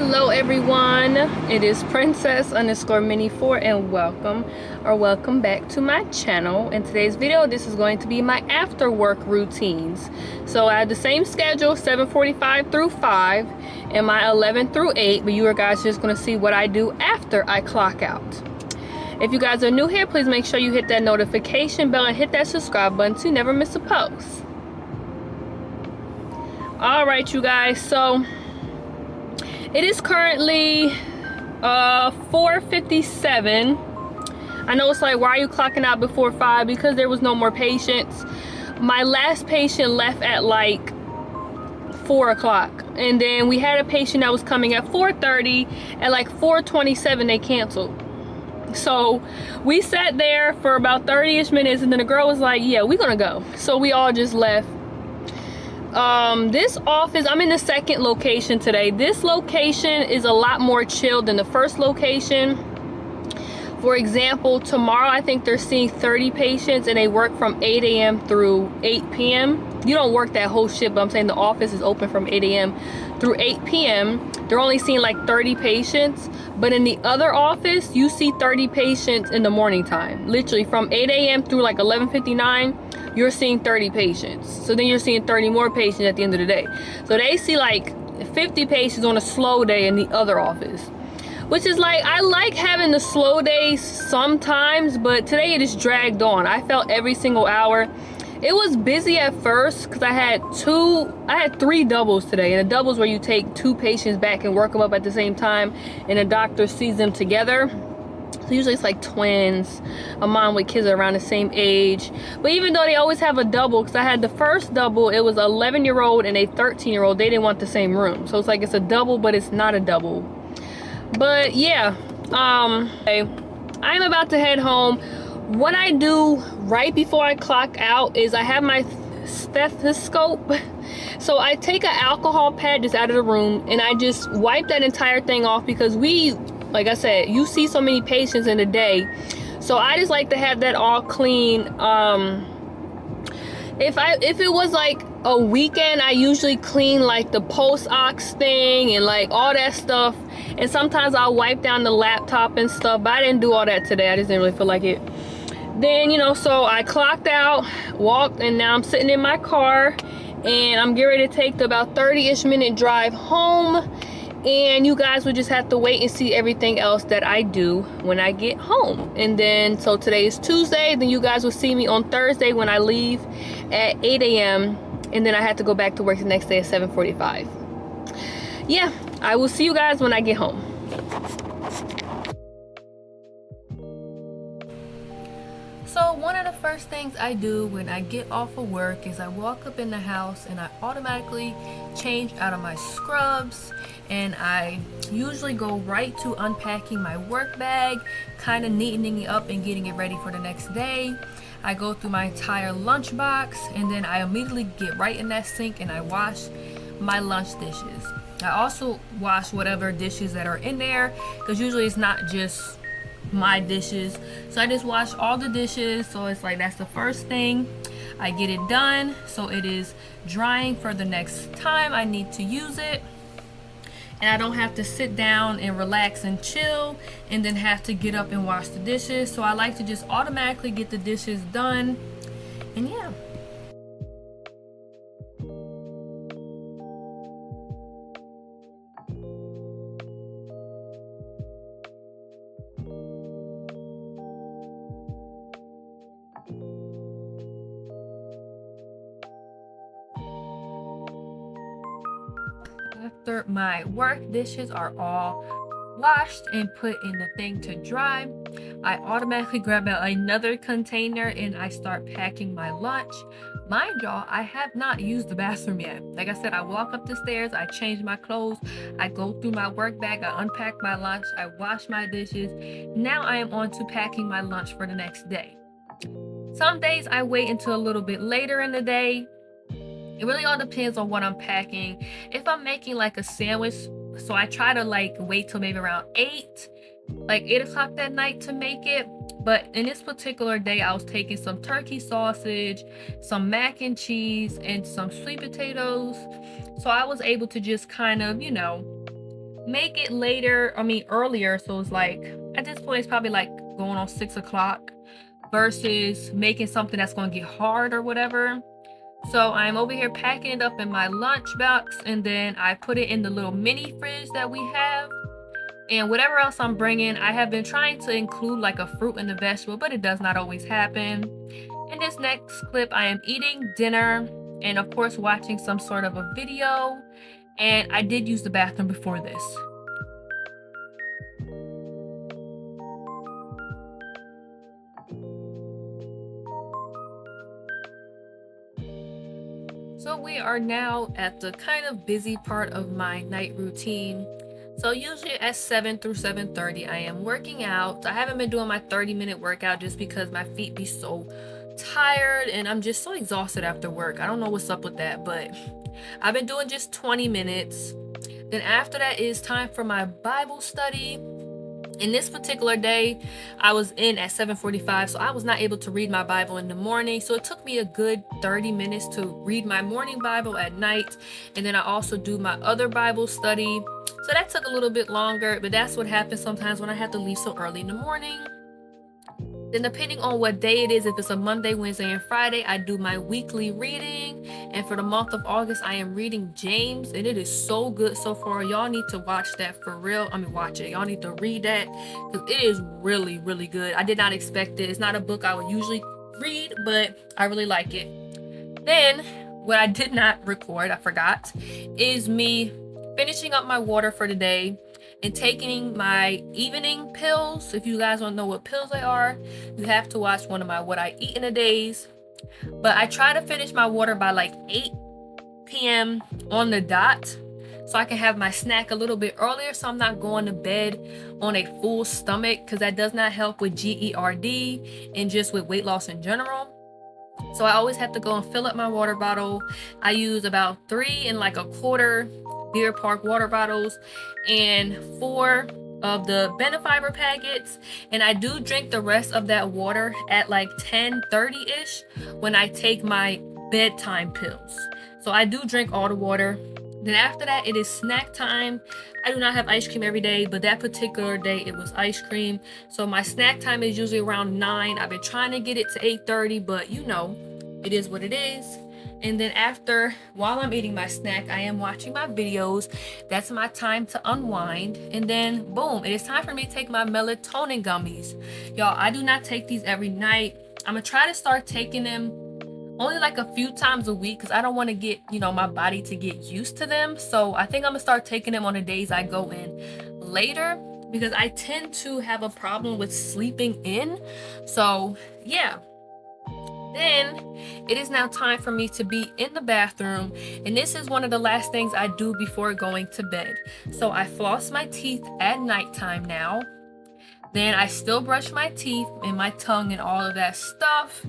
Hello everyone, it is Princess underscore Mini 4 and welcome back to my channel. In today's video, this is going to be my after work routines. So I have the same schedule, 7:45 through 5 and my 11 through 8, but you guys are just going to see what I do after I clock out. If you guys are new here, please make sure you hit that notification bell and hit that subscribe button to never miss a post. Alright you guys, so it is currently 4:57. I know it's like, why are you clocking out before 5? Because there was no more patients. My last patient left at like 4 o'clock. And then we had a patient that was coming at 4:30. At like 4:27 they canceled. So we sat there for about 30-ish minutes and then the girl was like, yeah, we're gonna go. So we all just left. This office, I'm in the second location today. This location is a lot more chill than the first location. For example, tomorrow I think they're seeing 30 patients and they work from 8 a.m. through 8 p.m. You don't work that whole shift, but I'm saying the office is open from 8 a.m. through 8 p.m. They're only seeing like 30 patients, but in the other office you see 30 patients in the morning time. Literally from 8 a.m. through like 11:59 you're seeing 30 patients. So then you're seeing 30 more patients at the end of the day. So they see like 50 patients on a slow day in the other office, which is like, I like having the slow days sometimes, but today it is dragged on. I felt every single hour. It was busy at first because I had 3 doubles today, and the doubles where you take 2 patients back and work them up at the same time and the doctor sees them together. So usually it's like twins, a mom with kids around the same age. But even though they always have a double, because I had the first double, it was an 11-year-old and a 13-year-old. They didn't want the same room. So it's like it's a double, but it's not a double. But yeah, I'm about to head home. What I do right before I clock out is I have my stethoscope. So I take an alcohol pad just out of the room and I just wipe that entire thing off because like I said, you see so many patients in a day. So I just like to have that all clean. If it was like a weekend, I usually clean like the post-ox thing and like all that stuff. And sometimes I'll wipe down the laptop and stuff, but I didn't do all that today. I just didn't really feel like it. Then, so I clocked out, walked, and now I'm sitting in my car and I'm getting ready to take the about 30-ish minute drive home. And you guys will just have to wait and see everything else that I do when I get home. And then, so today is Tuesday, then you guys will see me on Thursday when I leave at 8 a.m. and then I have to go back to work the next day at 7:45. Yeah, I will see you guys when I get home. So one of the first things I do when I get off of work is I walk up in the house and I automatically change out of my scrubs, and I usually go right to unpacking my work bag, kind of neatening it up and getting it ready for the next day. I go through my entire lunch box and then I immediately get right in that sink and I wash my lunch dishes. I also wash whatever dishes that are in there because usually it's not just my dishes, so I just wash all the dishes. So it's like, that's the first thing. I get it done so it is drying for the next time I need to use it, and I don't have to sit down and relax and chill and then have to get up and wash the dishes. So I like to just automatically get the dishes done, and yeah. After my work dishes are all washed and put in the thing to dry, I automatically grab another container and I start packing my lunch. Mind y'all, I have not used the bathroom yet. Like I said, I walk up the stairs, I change my clothes, I go through my work bag, I unpack my lunch, I wash my dishes. Now I am on to packing my lunch for the next day. Some days I wait until a little bit later in the day. It really all depends on what I'm packing. If I'm making like a sandwich, so I try to like wait till maybe around 8 o'clock that night to make it. But in this particular day, I was taking some turkey sausage, some mac and cheese, and some sweet potatoes. So I was able to just kind of, make it later, I mean earlier, so it's like at this point it's probably like going on 6 o'clock versus making something that's going to get hard or whatever. So I'm over here packing it up in my lunch box, and then I put it in the little mini fridge that we have. And whatever else I'm bringing, I have been trying to include like a fruit and a vegetable, but it does not always happen. In this next clip, I am eating dinner and of course watching some sort of a video. And I did use the bathroom before this. So we are now at the kind of busy part of my night routine. So usually at 7 through 7:30 I am working out. I haven't been doing my 30-minute workout just because my feet be so tired and I'm just so exhausted after work. I don't know what's up with that, but I've been doing just 20 minutes. Then after that is time for my Bible study. In this particular day, I was in at 7:45, so I was not able to read my Bible in the morning. So it took me a good 30 minutes to read my morning Bible at night. And then I also do my other Bible study. So that took a little bit longer, but that's what happens sometimes when I have to leave so early in the morning. Then depending on what day it is, if it's a Monday, Wednesday, and Friday, I do my weekly reading. And for the month of August, I am reading James, and it is so good so far. Y'all need to watch that for real. I mean, watch it. Y'all need to read that because it is really, really good. I did not expect it. It's not a book I would usually read, but I really like it. Then what I did not record, I forgot, is me finishing up my water for the day and taking my evening pills. If you guys don't know what pills they are, you have to watch one of my what I eat in a days. But I try to finish my water by like 8 p.m. on the dot so I can have my snack a little bit earlier so I'm not going to bed on a full stomach, because that does not help with GERD and just with weight loss in general. So I always have to go and fill up my water bottle. I use about 3 1/4 Deer Park water bottles and 4 of the Benefiber packets, and I do drink the rest of that water at like 10:30-ish when I take my bedtime pills. So I do drink all the water. Then after that, it is snack time. I do not have ice cream every day, but that particular day it was ice cream. So my snack time is usually around 9. I've been trying to get it to 8:30, but you know, it is what it is. And then after, while I'm eating my snack, I am watching my videos. That's my time to unwind. And then boom, it is time for me to take my melatonin gummies. Y'all, I do not take these every night. I'm gonna try to start taking them only like a few times a week because I don't want to get, you know, my body to get used to them. So I think I'm gonna start taking them on the days I go in later, because I tend to have a problem with sleeping in. So yeah. Then it is now time for me to be in the bathroom, and this is one of the last things I do before going to bed. So I floss my teeth at nighttime now. Then I still brush my teeth and my tongue and all of that stuff.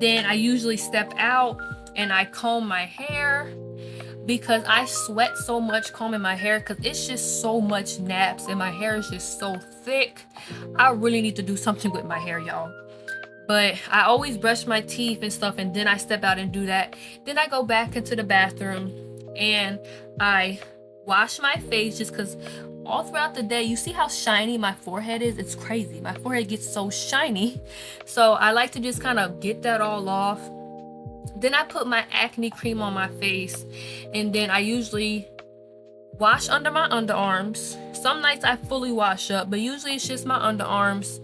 Then I usually step out and I comb my hair because I sweat so much combing my hair because it's just so much naps and my hair is just so thick. I really need to do something with my hair, y'all. But I always brush my teeth and stuff, and then I step out and do that. Then I go back into the bathroom and I wash my face, just because all throughout the day, you see how shiny my forehead is? It's crazy. My forehead gets so shiny. So I like to just kind of get that all off. Then I put my acne cream on my face, and then I usually wash under my underarms. Some nights I fully wash up, but usually it's just my underarms.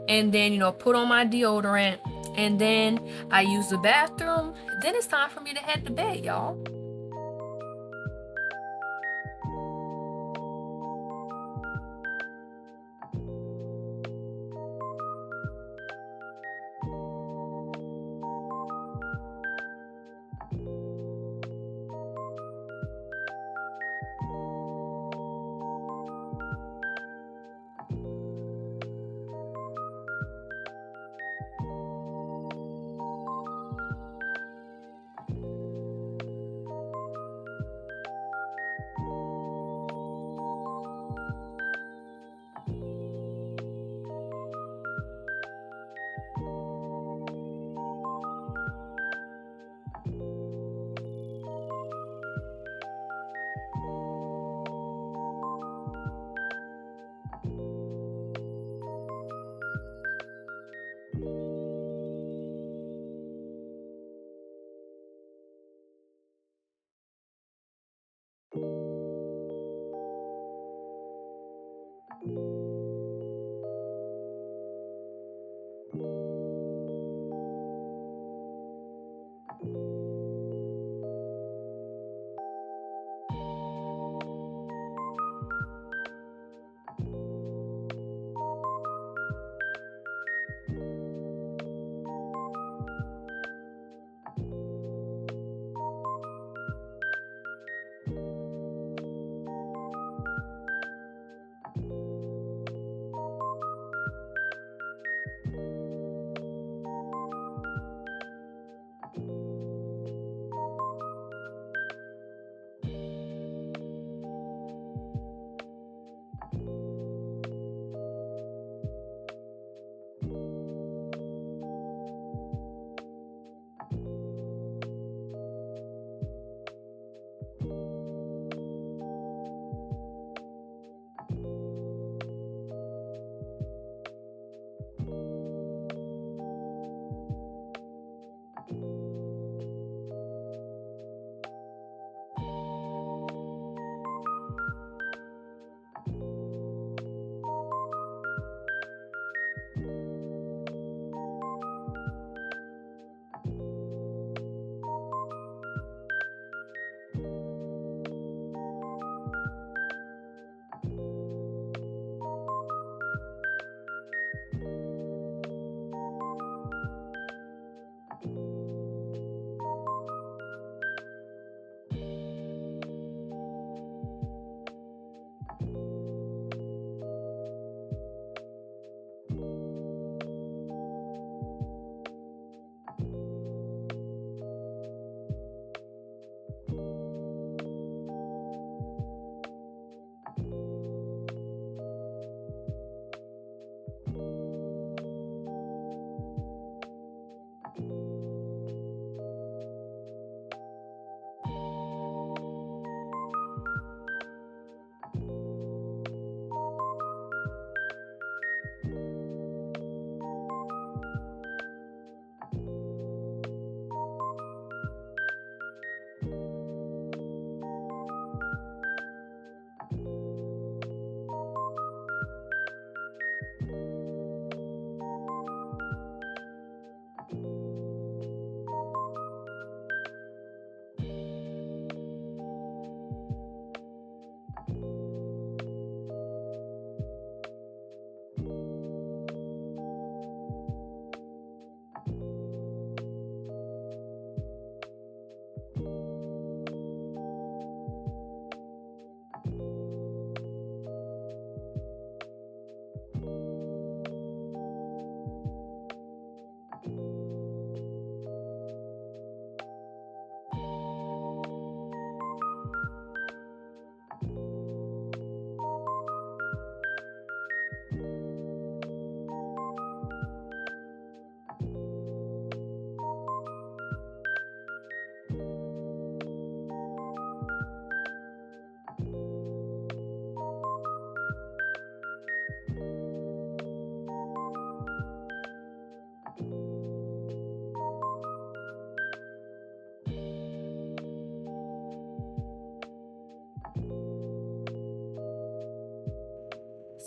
And then, you know, put on my deodorant, and then I use the bathroom. Then it's time for me to head to bed, y'all.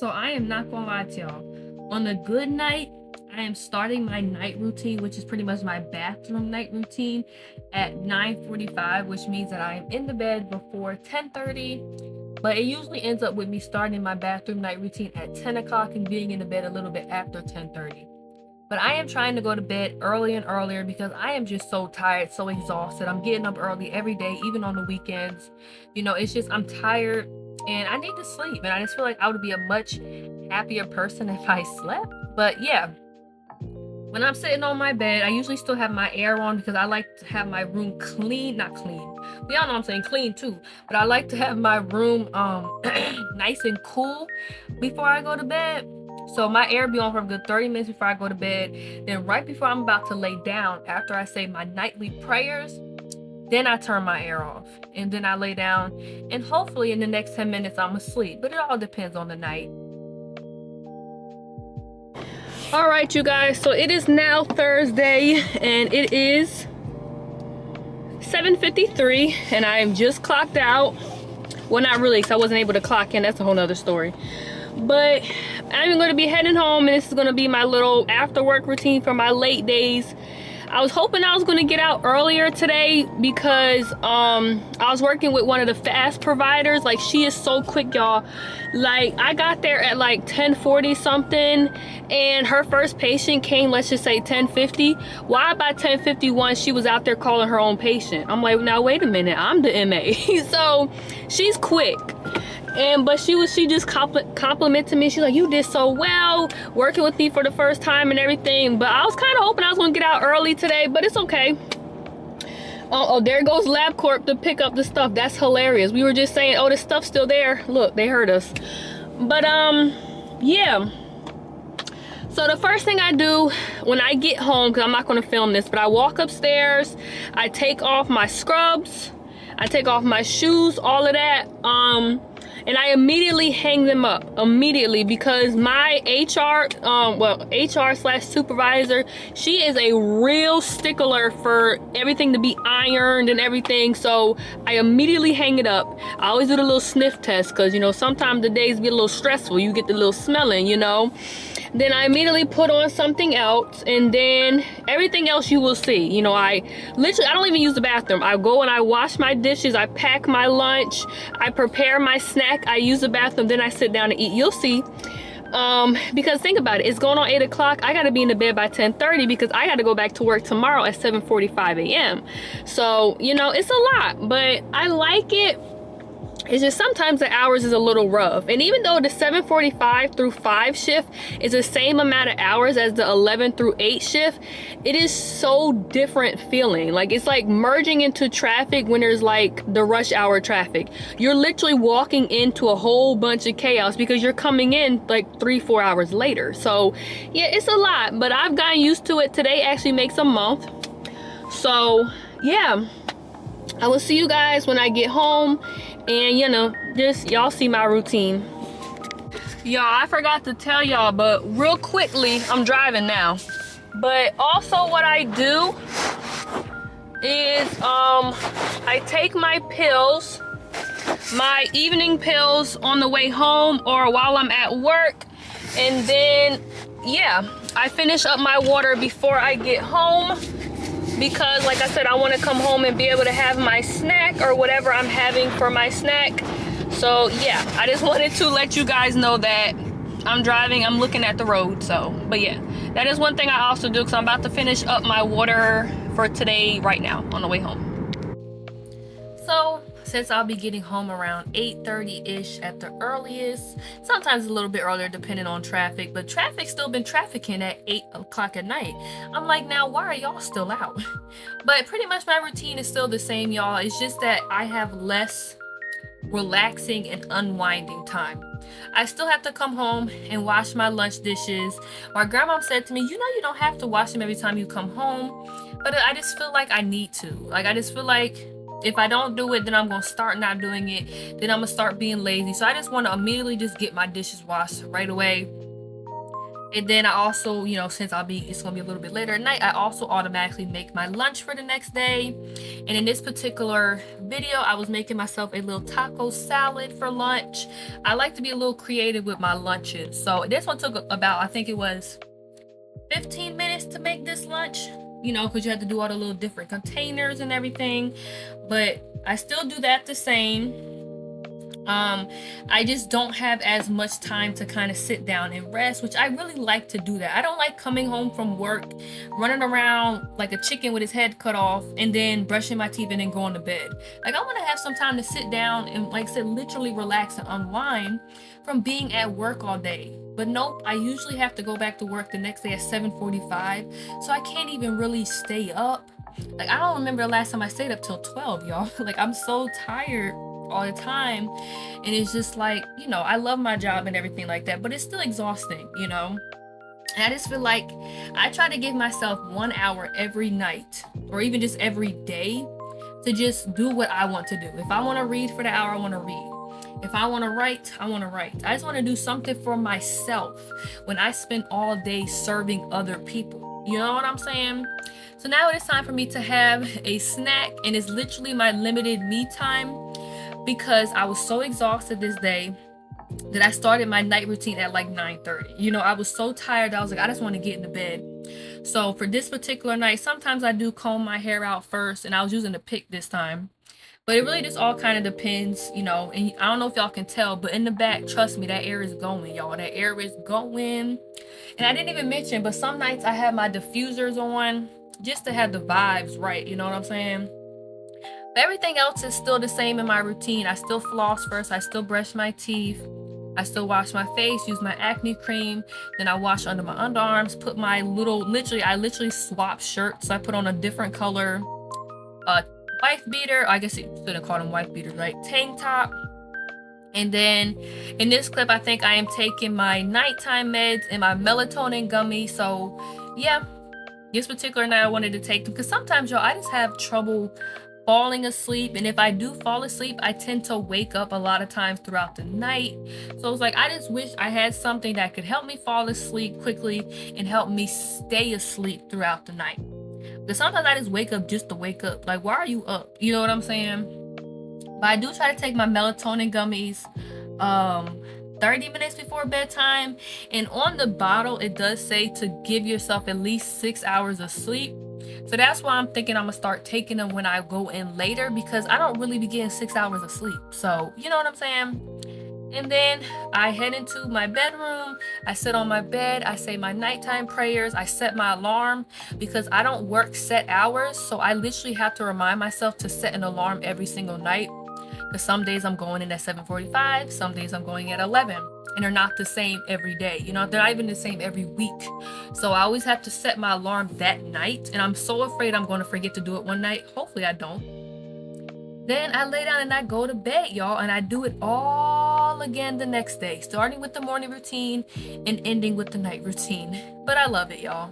So I am not gonna lie to y'all. On a good night, I am starting my night routine, which is pretty much my bathroom night routine, at 9:45, which means that I am in the bed before 10:30. But it usually ends up with me starting my bathroom night routine at 10 o'clock and being in the bed a little bit after 10:30. But I am trying to go to bed early and earlier because I am just so tired, so exhausted. I'm getting up early every day, even on the weekends. You know, it's just I'm tired and I need to sleep. And I just feel like I would be a much happier person if I slept. But yeah, when I'm sitting on my bed, I usually still have my air on because I like to have my room clean, not clean. Y'all know I'm saying clean too, but I like to have my room nice and cool before I go to bed. So my air be on for a good 30 minutes before I go to bed. Then right before I'm about to lay down, after I say my nightly prayers, then I turn my air off. And then I lay down. And hopefully in the next 10 minutes I'm asleep. But it all depends on the night. All right, you guys. So it is now Thursday. And it is 7:53. And I am just clocked out. Well, not really, because I wasn't able to clock in. That's a whole nother story. But I'm going to be heading home, and this is going to be my little after work routine for my late days. I was hoping I was going to get out earlier today because I was working with one of the fast providers. Like, she is so quick, y'all. Like, I got there at like 10:40 something, and her first patient came, let's just say 10:50. Why by 10:51 she was out there calling her own patient? I'm like, now wait a minute, I'm the MA. So she's quick. But she just complimented me. She's like, you did so well working with me for the first time and everything. But I was kind of hoping I was gonna get out early today, but it's okay. Oh, there goes LabCorp to pick up the stuff. That's hilarious. We were just saying, oh, the stuff's still there. Look, they heard us. But yeah. So the first thing I do when I get home, because I'm not gonna film this, but I walk upstairs, I take off my scrubs, I take off my shoes, all of that. And I immediately hang them up because my HR/supervisor, she is a real stickler for everything to be ironed and everything. So I immediately hang it up. I always do the little sniff test because, you know, sometimes the days get a little stressful. You get the little smelling, you know. Then I immediately put on something else, and then everything else you will see. You know, I don't even use the bathroom. I go and I wash my dishes, I pack my lunch, I prepare my snack, I use the bathroom, then I sit down and eat. You'll see. Because think about it, it's going on 8 o'clock. I gotta be in the bed by 10:30 because I gotta go back to work tomorrow at 7:45 a.m. So, you know, it's a lot, but I like it. It's just sometimes the hours is a little rough. And even though the 7:45 through 5 shift is the same amount of hours as the 11 through 8 shift, it is so different feeling. Like, it's like merging into traffic when there's like the rush hour traffic. You're literally walking into a whole bunch of chaos because you're coming in like 3-4 hours later. So yeah, it's a lot, but I've gotten used to it. Today actually makes a month. So yeah, I will see you guys when I get home. And, you know, just y'all see my routine. Y'all, I forgot to tell y'all, but real quickly, I'm driving now. But also what I do is I take my pills, my evening pills on the way home or while I'm at work. And then, yeah, I finish up my water before I get home. Because like I said, I want to come home and be able to have my snack or whatever I'm having for my snack. So yeah, I just wanted to let you guys know that I'm driving, I'm looking at the road. So, but yeah, that is one thing I also do because I'm about to finish up my water for today right now on the way home. So since I'll be getting home around 8:30-ish at the earliest, sometimes a little bit earlier depending on traffic, but traffic's still been trafficking at 8 o'clock at night. I'm like, now why are y'all still out? But pretty much my routine is still the same, y'all. It's just that I have less relaxing and unwinding time. I still have to come home and wash my lunch dishes. My grandma said to me, you know, you don't have to wash them every time you come home, but I just feel like I need to. Like, I just feel like if I don't do it, then I'm gonna start not doing it. Then I'm gonna start being lazy. So I just want to immediately just get my dishes washed right away. And then I also, you know, since it's gonna be a little bit later at night, I also automatically make my lunch for the next day. And in this particular video, I was making myself a little taco salad for lunch. I like to be a little creative with my lunches. So this one took about, I think it was 15 minutes to make this lunch, you know, because you have to do all the little different containers and everything. But I still do that the same. I just don't have as much time to kind of sit down and rest, which I really like to do that. I don't like coming home from work, running around like a chicken with his head cut off, and then brushing my teeth and then going to bed. Like, I want to have some time to sit down and, like I said, literally relax and unwind from being at work all day. But nope, I usually have to go back to work the next day at 7:45, so I can't even really stay up. Like, I don't remember the last time I stayed up till 12, y'all. Like, I'm so tired all the time, and it's just like, you know, I love my job and everything like that, but it's still exhausting, you know. And I just feel like I try to give myself 1 hour every night, or even just every day, to just do what I want to do. If I want to read for the hour, I want to read. If I want to write, I want to write. I just want to do something for myself when I spend all day serving other people. You know what I'm saying? So now it is time for me to have a snack, and it's literally my limited me time, because I was so exhausted this day that I started my night routine at like 9:30. You know, I was so tired that I was like, I just want to get into bed. So for this particular night, sometimes I do comb my hair out first, and I was using a pick this time. But it really just all kind of depends, you know. And I don't know if y'all can tell, but in the back, trust me, that air is going, y'all. That air is going. And I didn't even mention, but some nights I have my diffusers on just to have the vibes right. You know what I'm saying? But everything else is still the same in my routine. I still floss first. I still brush my teeth. I still wash my face, use my acne cream. Then I wash under my underarms, put my I literally swap shirts. So I put on a different color wife beater. I guess you shouldn't call them wife beaters, right? Tank top. And then in this clip, I think I am taking my nighttime meds and my melatonin gummy. So yeah, this particular night I wanted to take them, because sometimes, y'all, I just have trouble falling asleep, and if I do fall asleep, I tend to wake up a lot of times throughout the night. So it's like, I just wish I had something that could help me fall asleep quickly and help me stay asleep throughout the night. Because sometimes I just wake up just to wake up. Like, why are you up? You know what I'm saying? But I do try to take my melatonin gummies 30 minutes before bedtime, and on the bottle it does say to give yourself at least 6 hours of sleep. So that's why I'm thinking I'm gonna start taking them when I go in later, because I don't really be getting 6 hours of sleep. So you know what I'm saying? And then I head into my bedroom. I sit on my bed. I say my nighttime prayers. I set my alarm, because I don't work set hours. So I literally have to remind myself to set an alarm every single night. Because some days I'm going in at 7:45, some days I'm going at 11, and they're not the same every day. You know, they're not even the same every week. So I always have to set my alarm that night, and I'm so afraid I'm going to forget to do it one night. Hopefully I don't. Then I lay down and I go to bed, y'all, and I do it all again the next day, starting with the morning routine and ending with the night routine. But I love it, y'all.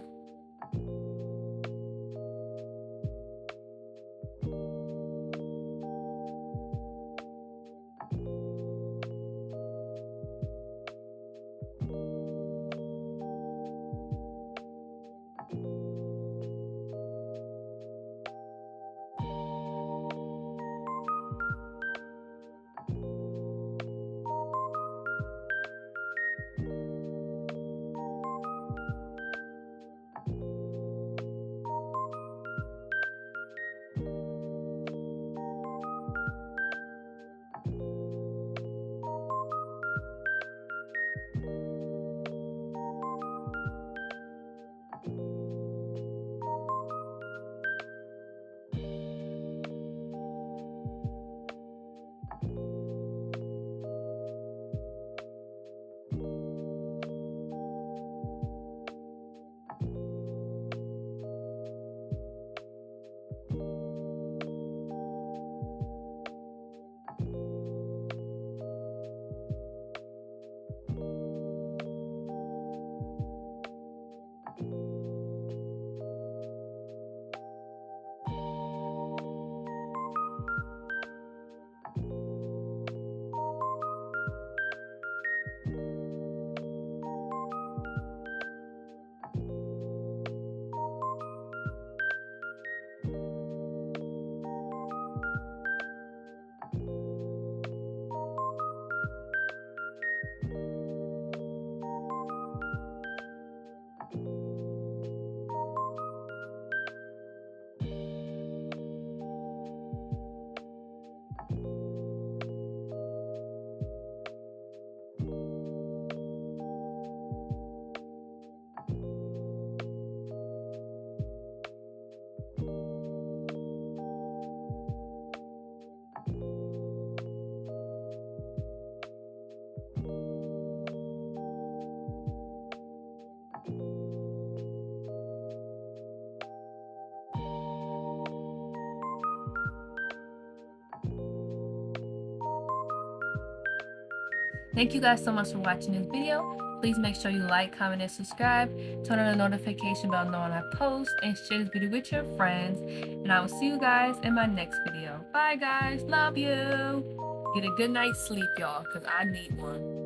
Thank you guys so much for watching this video. Please make sure you like, comment, and subscribe. Turn on the notification bell knowing I post, and share this video with your friends. And I will see you guys in my next video. Bye guys, love you. Get a good night's sleep, y'all, because I need one.